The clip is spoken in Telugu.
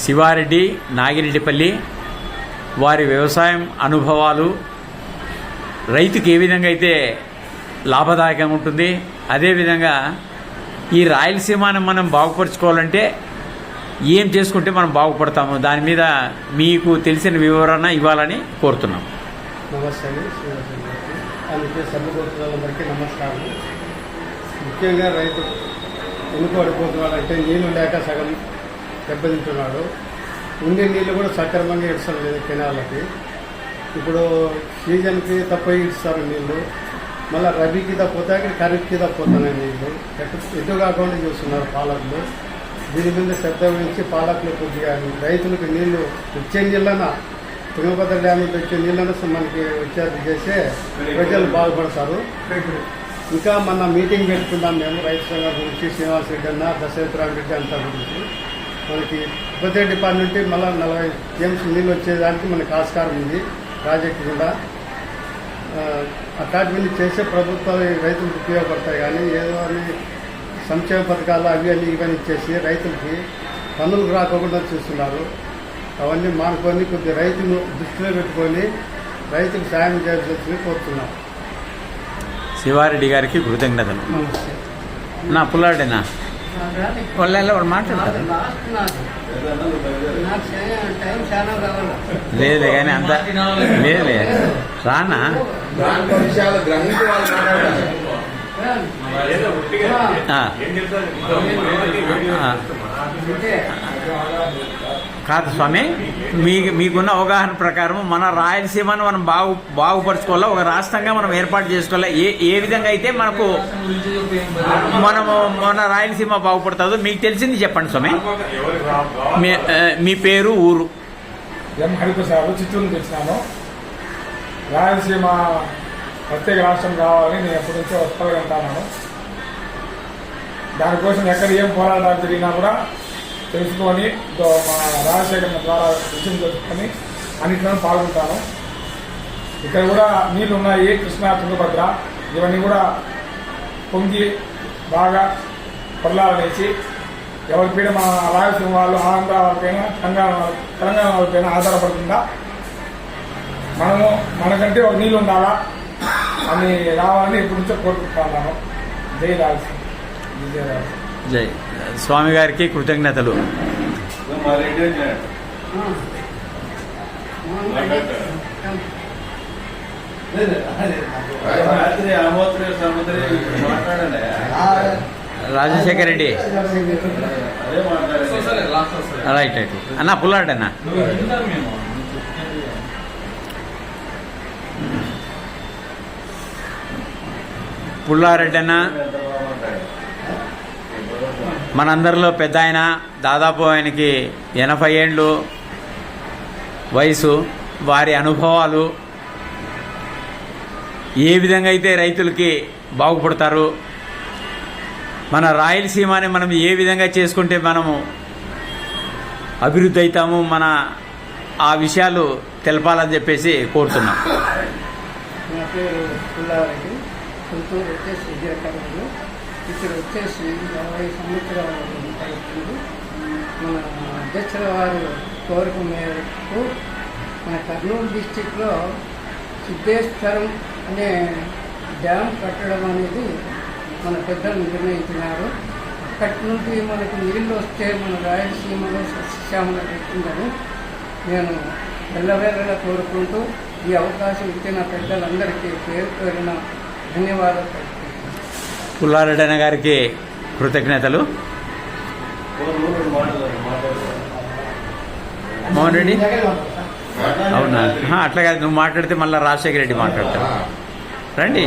శివారెడ్డి నాగిరెడ్డిపల్లి వారి వ్యవసాయం అనుభవాలు రైతుకి ఏ విధంగా అయితే లాభదాయకంగా ఉంటుంది, అదేవిధంగా ఈ రాయలసీమను మనం బాగుపరుచుకోవాలంటే ఏం చేసుకుంటే మనం బాగుపడతాము, దాని మీద మీకు తెలిసిన వివరణ ఇవ్వాలని కోరుతున్నాం. నమస్తే అందుకే సభ్యులందరికీ నమస్కారం. ముఖ్యంగా రైతు ఎందుకు పడిపోతున్నాడంటే నీళ్లు లేక సగం దెబ్బతింటున్నాడు. ఉండే నీళ్ళు కూడా సక్రమంగా ఇడసడం లేదు కెనాలకి. ఇప్పుడు సీజన్కి తప్ప ఇస్తారు నీళ్ళు, మళ్ళీ రబీకి తప్పితే ఖరీఫ్కి తప్పిపోతున్నాయి నీళ్ళు. ఎటు కాకుండా చూస్తున్నారు పాలకులు. దీని మీద శ్రద్ధ వహించి పాలకులు కొద్దిగా రైతులకు నీళ్లు వచ్చే నీళ్ళన తుంగభద్ర డ్యామ్ నుంచి వచ్చే నీళ్ళను మనకి వచ్చేది చేస్తే ప్రజలు బాగుపడతారు. ఇంకా మొన్న మీటింగ్ పెట్టుకున్నాం మేము రైతు సంఘం గురించి, శ్రీనివాస్ రెడ్డి అన్న, దశరథరామ్ రెడ్డి అంతా గురించి. మనకి ఉపద్రవ డిపార్ట్మెంట్ మళ్ళీ 40 టీఎంసీ నీళ్ళు వచ్చేదానికి మనకి ఆస్కారం ఉంది ప్రాజెక్టు కూడా. అటాచ్మెంట్ చేసే ప్రభుత్వాలు రైతులకు ఉపయోగపడతాయి, కానీ ఏదో అని సంక్షేమ పథకాలు అవి అన్నీ ఇవన్నీ ఇచ్చేసి రైతులకి పన్నులకు రాకుండా చూస్తున్నారు. అవన్నీ మానుకొని కొద్దిగా రైతును దృష్టిలో పెట్టుకొని రైతుకు సాయం చేయాల్సి కోరుతున్నాం. శివారెడ్డి గారికి కృతజ్ఞతలు. నా పుల్లాడేనా వాళ్ళు మాట్లాడతారు లేదు కానీ అంత లేదులే రానా కాదు స్వామి, మీకున్న అవగాహన ప్రకారం మన రాయలసీమను మనం బాగుపరచుకోవాలా, ఒక రాష్ట్రంగా మనం ఏర్పాటు చేసుకోవాలా, ఏ విధంగా అయితే మనము మన రాయలసీమ బాగుపడుతుందో మీకు తెలిసింది చెప్పండి స్వామి. మీ పేరు, ఊరు? హరిప్రసాద్, చిత్తూరు నుంచి వచ్చినాను. రాయలసీమ ప్రత్యేక రాష్ట్రం కావాలని నేను ఎప్పటి నుంచో వస్తానంటాను. దానికోసం ఎక్కడ ఏం పోరాటాలు జరిగినా కూడా తెలుసుకొని మా రాజశేఖర్ ద్వారా విషయం తెలుసుకొని అన్నింటిలో పాల్గొంటాను. ఇక్కడ కూడా నీళ్లు ఉన్నాయి, కృష్ణా, తుంగభద్ర ఇవన్నీ కూడా పొంగి బాగా పొరలాలనేసి ఎవరిపైన మా రాయలసీమ వాళ్ళు, ఆంధ్ర వాళ్ళపైన, తెలంగాణ వాళ్ళపైన ఆధారపడకుండా మనకంటే ఒక నీళ్ళు ఉండాలా అని రావాలని ఎప్పటి నుంచో కోరుకుంటున్నాను. జై రాయలసీమ, జై రాయలసీమ. జై స్వామి గారికి కృతజ్ఞతలు. రాజశేఖర్ రెడ్డి రైట్ రైట్ అన్న పుల్లాడన్నా పుల్లారెడ్డి అన్న మనందరిలో పెద్ద ఆయన, దాదాపు ఆయనకి 80 ఏళ్ళు వయసు. వారి అనుభవాలు ఏ విధంగా అయితే రైతులకి బాగుపడతారు, మన రాయలసీమని మనం ఏ విధంగా చేసుకుంటే మనము అభివృద్ధి అవుతాము, మన ఆ విషయాలు తెలపాలని చెప్పేసి కోరుతున్నాం. నా పేరు పుల్లారెడ్డి, సొంతూరు వచ్చేసి విజయకర్ణలు. ఇక్కడ వచ్చేసి 20 సంవత్సరాలు అవుతుంది. మన అధ్యక్షుల వారు కోరిక మేరకు మన కర్నూలు డిస్టిక్లో సిద్ధేశ్వరం అనే డ్యామ్ కట్టడం అనేది మన పెద్దలు నిర్ణయించినారు. అక్కడి నుండి మనకు నీళ్ళు వస్తే మన రాయలసీమలో సస్యశ్యామల పెట్టిందని నేను వెళ్ళవేళలా కోరుకుంటూ ఈ అవకాశం ఇచ్చిన పెద్దలందరికీ పేరు పేరున ధన్యవాదాలు. పుల్లారెడ్డి అన్న గారికి కృతజ్ఞతలు. మోహన్ రెడ్డి అవునా? అట్లా కాదు, నువ్వు మాట్లాడితే మళ్ళీ రాజశేఖర రెడ్డి మాట్లాడతారు. రండి.